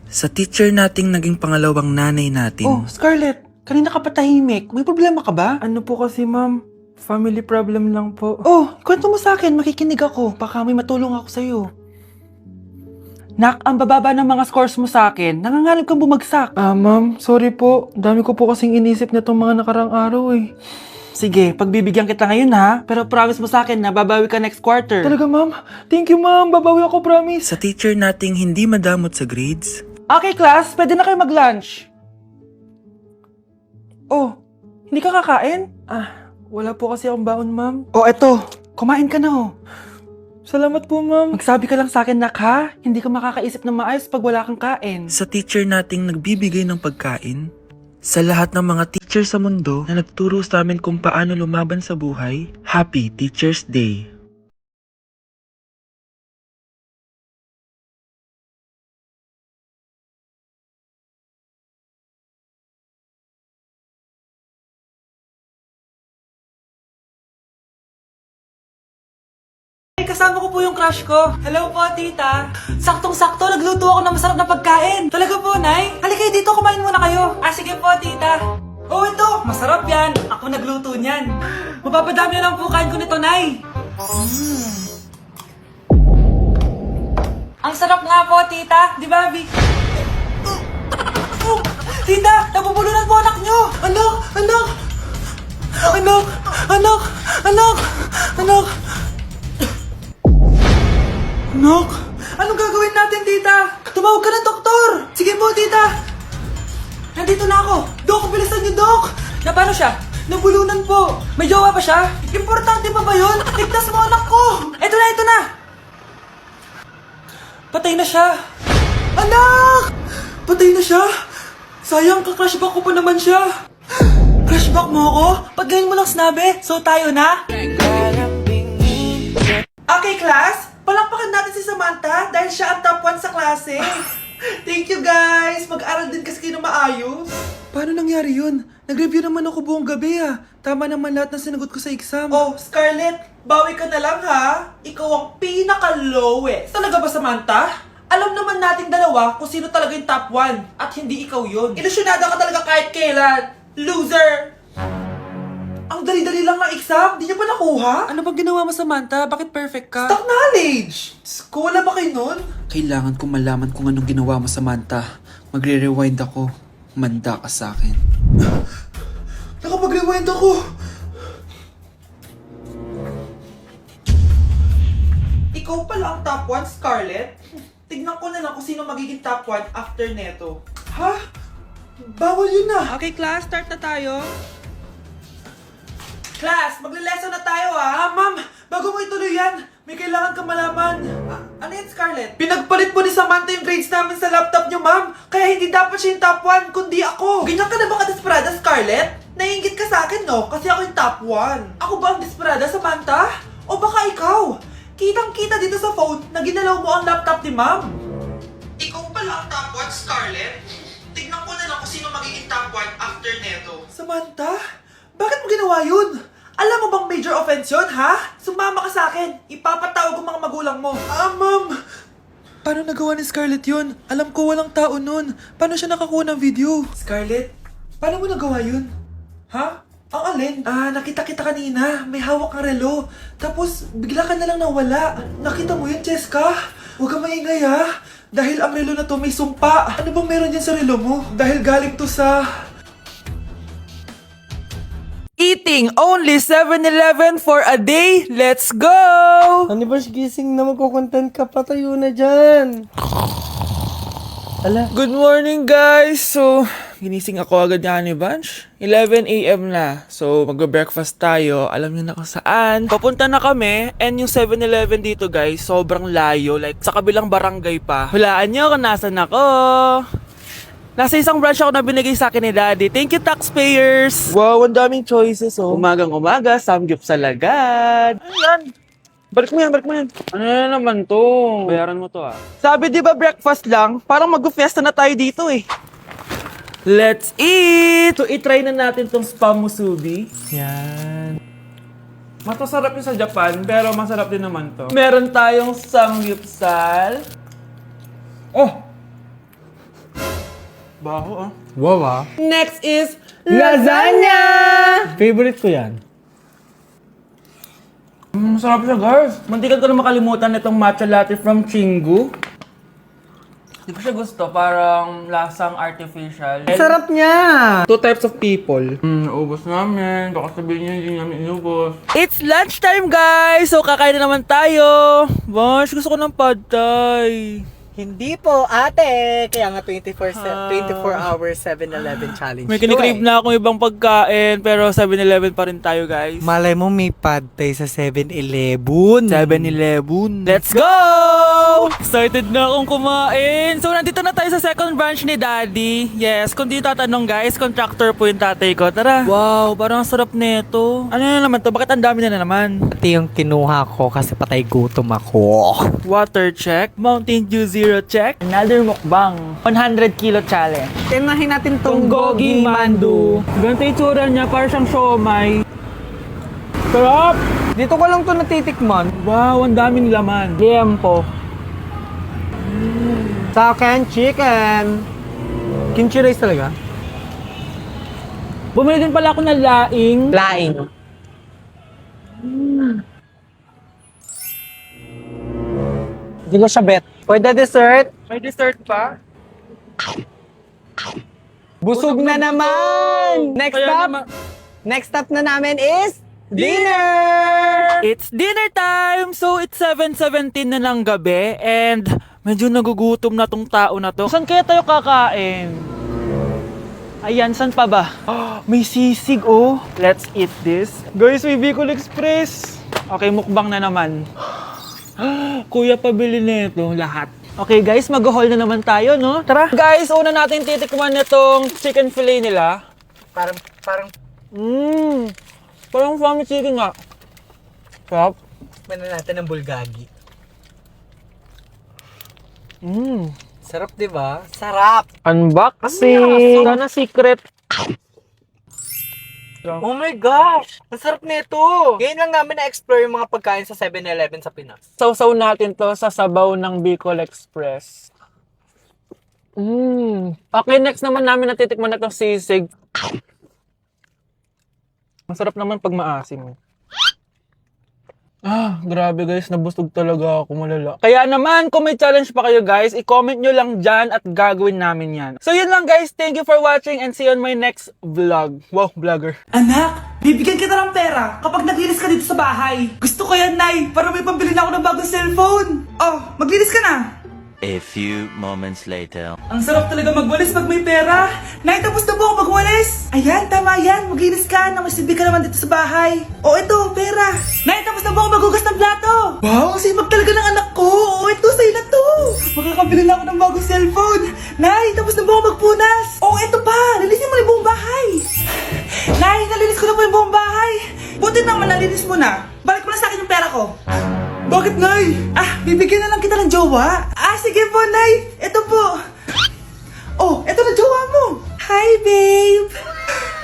Sa teacher nating naging pangalawang nanay natin. Oh, Scarlett, kanina ka pa tahimik. May problema ka ba? Ano po kasi ma'am, family problem lang po. Oh, kwento mo sa akin, makikinig ako. Baka may matulong ako sa'yo. Nak, ang bababa ng mga scores mo sa akin. Nangangalib kang bumagsak. Ma'am, sorry po. Dami ko po kasing inisip na itong mga nakarang araw eh. Sige, pagbibigyan kita ngayon ha. Pero promise mo sa akin na babawi ka next quarter. Talaga ma'am? Thank you ma'am, babawi ako, promise. Sa teacher nating hindi madamot sa grades. Okay, class, pwede na kayo mag-lunch. Oh, hindi ka kakain? Wala po kasi akong baon ma'am. Oh, eto. Kumain ka na oh. Salamat po ma'am. Magsabi ka lang sa akin, nak ha. Hindi ka makakaisip ng maayos pag wala kang kain. Sa teacher nating nagbibigay ng pagkain. Sa lahat ng mga teacher sa mundo na nagturo sa amin kung paano lumaban sa buhay, Happy Teacher's Day! Ay, kasama ko po yung crush ko. Hello po, tita. Saktong-sakto, nagluto ako ng masarap na pagkain. Talaga po, nay? Halika kayo dito, kumain muna kayo. Sige po, tita. Oh, ito, masarap yan. Ako nagluto niyan. Mapapadami na lang po kain ko nito, nay. Ang sarap nga po, tita. Di ba, Vic? Tita, nabubulunan po anak nyo. Anak, anak. Anak, anak, anak, anak. Nok, anong gagawin natin, tita? Tumawag ka ng doktor! Sige po, tita! Nandito na ako! Dok, bilisan niyo, Dok! Na paano siya? Nabulunan po! May jowa ba siya? Importante pa ba yun? Ligtas mo anak ko! Ito na! Patay na siya! Anak! Patay na siya! Sayang, ka-crushback ko pa naman siya! Crushback mo ako? Pag ganyan mo lang sinabi, so tayo na? Okay, class! Palakpakan natin si Samantha dahil siya ang top 1 sa klase. Thank you, guys! Mag-aral din kasi kayo na maayos. Paano nangyari yun? Nag-review naman ako buong gabi Tama naman lahat ng sinagot ko sa exam. Oh, Scarlett, bawi ka na lang ha. Ikaw ang pinaka-lowest. Talaga ba, Samantha? Alam naman nating dalawa kung sino talaga yung top 1 at hindi ikaw yun. Ilusyonada ka talaga kahit kailan. Loser! Ang dali-dali lang ng exam, di niya pa nakuha? Ano bang ginawa mo, Samantha? Bakit perfect ka? Stock knowledge! Wala ba kayo nun? Kailangan kong malaman kung anong ginawa mo, Samantha. Magre-rewind ako. Manda ka sa akin. Nakapag-rewind ako! Ikaw pala ang top 1, Scarlett? Tignan ko na lang kung sino magiging top 1 after neto. Ha? Bawal yun na! Okay, class, start na tayo. Class, magle-lesson na tayo ha! Ma'am, bago mo ituloy yan, may kailangan kang malaman. Ano yan, Scarlett? Pinagpalit po ni Samantha yung grades namin sa laptop niyo, ma'am. Kaya hindi dapat siya yung top 1, kundi ako. Ganyan ka na ba ka-desperada, Scarlett? Naiingit ka sa akin, no? Kasi ako yung top 1. Ako ba ang desperada, Samantha? O baka ikaw? Kitang-kita dito sa phone na ginalaw mo ang laptop ni ma'am. Ikaw pala ang top 1, Scarlett? Tignan ko na lang kung sino magiging top 1 after neto. Samantha? Bakit mo ginawa yun? Alam mo bang major offense yun, ha? Sumama ka sa akin. Ipapatawag ko mga magulang mo. Ma'am! Paano nagawa ni Scarlett yun? Alam ko walang tao nun. Paano siya nakakuha ng video? Scarlett, paano mo nagawa yun? Ha? Ang alin? Nakita kita kanina. May hawak kang relo. Tapos, bigla ka na lang nawala. Nakita mo yun, Cheska? Huwag kang maingay, ha? Dahil ang relo na to may sumpa. Ano bang meron dyan sa relo mo? Dahil galing to sa... Eating only 7-Eleven for a day. Let's go! Ano ba, gising na magkukontent ka, patayo na dyan. Ala, Good morning, guys! So, ginising ako agad nga ni Bunch. 11 a.m. na. So, magbe-breakfast tayo. Alam niyo na kung saan. Papunta na kami. And yung 7-Eleven dito, guys, sobrang layo. Like, sa kabilang barangay pa. Hulaan niyo kung nasan ako. Nasa isang branch ako na binigay sa akin ni Daddy. Thank you, taxpayers! wow, ang daming choices, oh. Umagang-umaga, samgyup sa lagad. Ano yan? Balik mo yan. Ano na naman to? Bayaran mo to Sabi, di ba breakfast lang? Parang mag-fiesta na tayo dito, eh. Let's eat! So, itry na natin tong spam musubi. Yan. Mas masarap yung sa Japan, pero masarap din naman to. Meron tayong samgyupsal. Oh! Baho ah. Wow ah. Next is lasagna! Favorite ko yan. Masarap siya guys. Mantikan ko na makalimutan itong matcha latte from Chingu. Hindi ko siya gusto, parang lasang artificial. Sarap niya! Two types of people. Naubos namin. Baka sabihin niyo hindi namin inubos. It's lunchtime guys! So kakain na naman tayo. Bosh, gusto ko ng pad thai. Hindi po, ate. Kaya nga 24 hours 7-Eleven challenge. May kinikrave na akong ibang pagkain, pero 7-Eleven pa rin tayo guys. Malay mo may pad thai sa 7-Eleven. 7-Eleven. Let's go! Excited na akong kumain. So, nandito na tayo sa second branch ni Daddy. Yes, kung di tatanong guys, contractor po yung tatay ko. Tara. Wow, parang ang sarap nito. Ano na naman to? Bakit ang dami na naman? Ito yung kinuha ko kasi patay gutom ako. Water check. Mountain Dew Zero check. Another mukbang. 100 kilo challenge. Tinahin natin tong Gogi Mandu. Ganito yung tsura niya, parang siyang siomay. Sarap! Dito ko lang to natitikman. Wow, ang daming laman. Liempo. Sa akin, chicken. Kimchi rice talaga? Bumili din pala ako ng laing. Laing. Hindi ko siya bet. For the dessert, May dessert pa? busog na naman! Kaya Next stop na namin is dinner! It's dinner time! So, it's 7:17 na ng gabi and medyo nagugutom na tong tao na to. Saan kaya tayo kakain? Ayan, saan pa ba? May sisig oh! Let's eat this. Guys, may Bicol Express! Okay, mukbang na naman. Kuya, pabili nito lahat. Okay guys, mag-haul na naman tayo, no? Tara! Guys, una natin titikman nitong chicken fillet nila. Parang, Parang family chicken nga. Sarap. mana natin ng bulgagi. Mmm. Sarap, di ba? Sarap! Unboxing! Sana secret. Oh my gosh! Ang sarap nito! Ngayon lang namin na-explore yung mga pagkain sa 7-Eleven sa Pinas. Sausaw natin to sa sabaw ng Bicol Express. Okay, next naman namin natitikman na itong sisig. Masarap naman pag maasim. Grabe guys, nabusog talaga ako, malala. Kaya naman, kung may challenge pa kayo guys, i-comment nyo lang dyan at gagawin namin yan. So yun lang guys, thank you for watching and see you on my next vlog. Wow, vlogger. Anak, bibigyan kita ng pera kapag naglinis ka dito sa bahay. Gusto ko yan, Nay, para may pambili na ako ng bagong cellphone. Oh, maglinis ka na. A few moments later. Ang sarap talaga magwalis pag may pera. Nay, tapos na po ako magwalis. Ayan, tama yan. Maglinis ka na may silbi ka naman dito sa bahay. O, ito, pera. Nay, tapos na po ako maghugas ng plato. Wow, ang sipag talaga ng anak ko. O, ito, sa'yo na to. Makakabili na ako ng bagong cellphone. Nay, tapos na po ako magpunas. O, ito pa. Linisin mo na yung buong bahay. Nay, nalinis ko na po yung buong bahay. Buti naman, nalinis mo na. Balik mo na sa akin yung pera ko. Bakit, Nay? Bibigyan na lang kita ng jowa. Sige po, Nay. Ito po. Oh, ito na jowa mo. Hi, babe.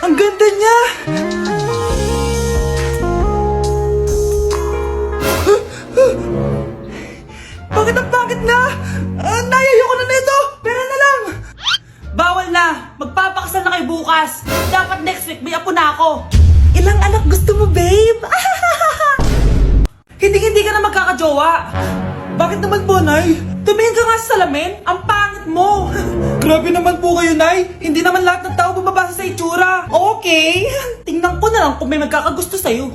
Ang ganda niya. Bakit ang pangit na? Nay, ayoko na nito. Pera na lang. Bawal na. Magpapakasal na kayo bukas. Dapat next week may apo na ako. Ilang anak gusto mo, babe? Hindi ka na magkakajowa. Bakit naman po, Nay? Tumingin ka nga sa salamin. Ang pangit mo. Grabe naman po kayo, Nay. Hindi naman lahat ng tao bumabasa sa itsura. Okay. Tingnan ko na lang kung may magkakagusto sa'yo.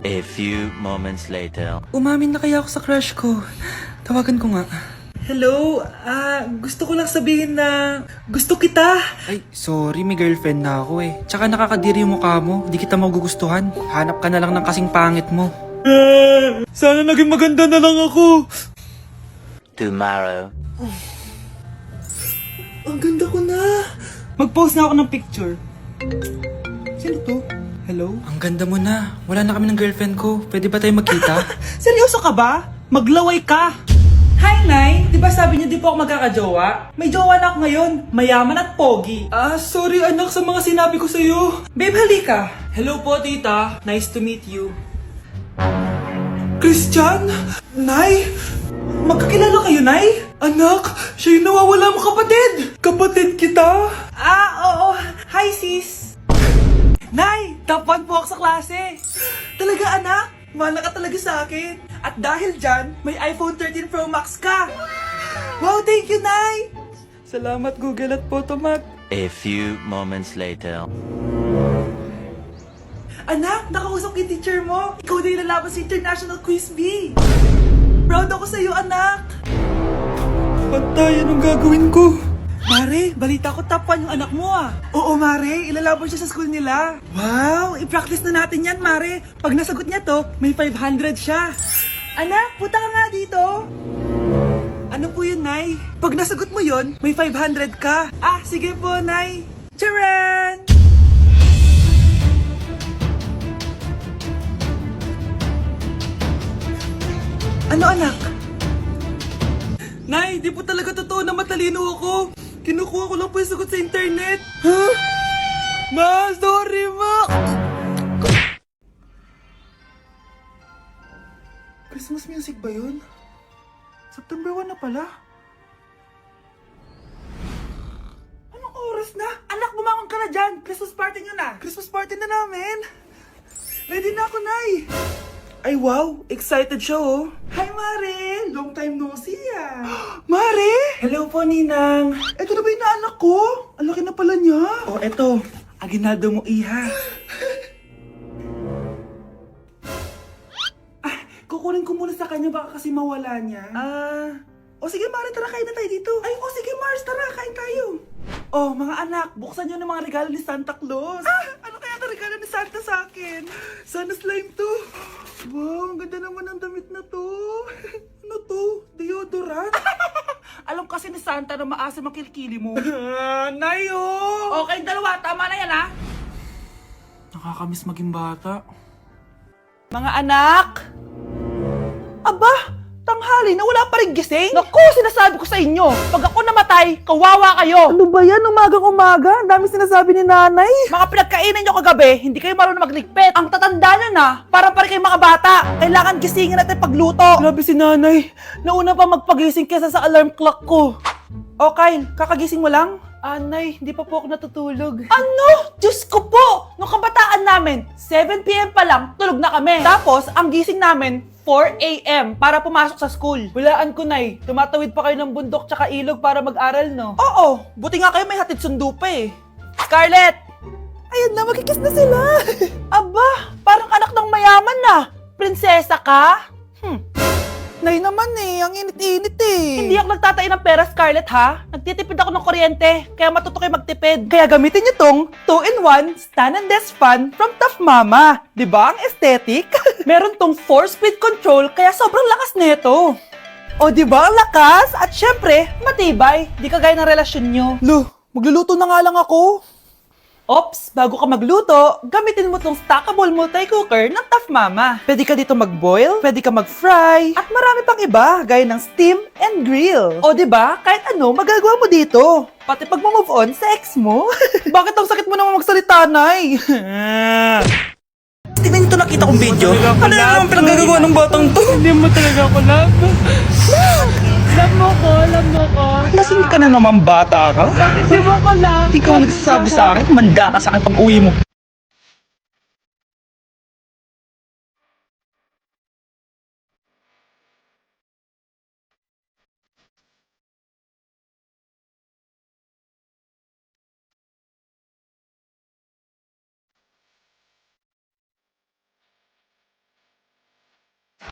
A few moments later. Umamin na kaya ako sa crush ko. Tawagan ko nga. Hello? Gusto ko lang sabihin na gusto kita. Ay, sorry, may girlfriend na ako eh. Tsaka nakakadiri yung mukha mo, di kita magugustuhan. Hanap ka na lang ng kasing pangit mo. Sana naging maganda na lang ako. Tomorrow. Ang ganda ko na. Mag-post na ako ng picture. Sino to? Hello? Ang ganda mo na. Wala na kami ng girlfriend ko. Pwede ba tayo magkita? Seryoso ka ba? Maglaway ka. Hi, Nay! Di ba sabi niyo di po ako magkakajowa? May jowa na ako ngayon. Mayaman at pogi. Sorry anak sa mga sinabi ko sa'yo. Babe, halika. Hello po, tita. Nice to meet you. Christian? Nay? Magkakilala kayo, Nay? Anak, siya yung nawawala mo kapatid! Kapatid kita? Oo. Hi, sis! Nay, top 1 po ako sa klase! Talaga, anak? Mahal ka talaga sa akin. At dahil dyan, may iPhone 13 Pro Max ka! Wow, thank you, Nay! Salamat, Google at Photomac. A few moments later. Anak, nakausap ko yung teacher mo. Ikaw na yung lalaban sa International Quiz Bee. Proud ako sa'yo, anak. Patay, anong gagawin ko? Mare, balita ko top 1 yung anak mo ah. Oo, Mare, ilalaban siya sa school nila. Wow, i-practice na natin yan, Mare. Pag nasagot niya to, may 500 siya. Anak, punta ka nga dito. Ano po yun, Nay? Pag nasagot mo yun, may 500 ka. Ah, sige po, Nay. Charan! Ano, anak? Nay, di po talaga totoo na matalino ako. Kinukuha ko lang po yung sagot sa internet. Huh? Ma, sorry, ma! Christmas music ba yun? September 1 na pala. Anong oras na? Anak, bumangon ka na dyan. Christmas party nga na. Christmas party na namin. Ready na ako, Nay. Ay, wow! Excited siya, oh! Hi, Mare! Long time no see, ah! Mare! Hello po, Ninang! Ito na ba yung naanak ko? Ang laki na pala niya! Oh, eto. Aginaldo mo, iha. Kukunin ko muna sa kanya, baka kasi mawala niya. O sige, Mare, tara, kain na tayo dito. Ay, o sige, Mars, tara, kain tayo. Oh, mga anak, buksan niyo ng mga regalo ni Santa Claus. Ano kaya ang regalo ni Santa sa akin? Sana slime to. Wow, ang ganda naman ng damit na to. Ano to? Deodorant? Alam kasi ni Santa na maasa makilikili mo. Nayo! Okay, dalawa. Tama na yan, ha? Nakakamiss maging bata. Mga anak! Aba! Tanghali na wala pa rin gising? Naku, sinasabi ko sa inyo, pag ako namatay, kawawa kayo! Ano ba yan? Umagang-umaga? Ang dami sinasabi ni nanay. Mga pinagkainan nyo kagabi, hindi kayo marunong magligpit. Ang tatanda nyo na, parang pa rin kayong mga bata. Kailangan gisingin natin pagluto. Grabe si nanay. Nauna pa magpagising kesa sa alarm clock ko. Okay, kakagising mo lang? Nay, hindi pa po ako natutulog. Ano? Diyos ko po! Nung kabataan namin, 7 p.m. pa lang, tulog na kami. Tapos, ang gising namin, 4 a.m. para pumasok sa school. Walaan ko, Nay. Tumatawid pa kayo ng bundok tsaka ilog para mag-aral, no? Oo! Buti nga kayo may hatid sundo pa eh. Scarlett! Ayan na, magkikis na sila. Aba, parang anak ng mayaman na. Prinsesa ka? Nay naman eh, ang init-init eh. Hindi ako nagtatain ng pera, Scarlett, ha? Nagtitipid ako ng kuryente, kaya matuto kayo magtipid. Kaya gamitin niyo tong 2-in-1 Stand and Desk Fan from Tough Mama. Diba ang aesthetic? Meron tong 4-speed control, kaya sobrang lakas nito. O diba ang lakas? At syempre, matibay. Di kagaya ng relasyon nyo. Lo, magluluto na nga lang ako. Ops, bago ka magluto, gamitin mo tong stackable multi-cooker ng Tough Mama. Pwede ka dito mag-boil, pwede ka mag-fry, at marami pang iba, gaya ng steam and grill. O diba, kahit ano, magagawa mo dito. Pati pag move on sa ex mo. Bakit ang sakit mo naman magsalita, Nay? Tingnan nyo ito nakita kong video. Ano na naman pinagagawa ng batang to? Hindi mo talaga ako love. Love mo ko. Lasing ka na naman bata ka. Hindi mo ko love. Ikaw ang nagsasabi sa akin, manda ka sa akin pag uwi mo.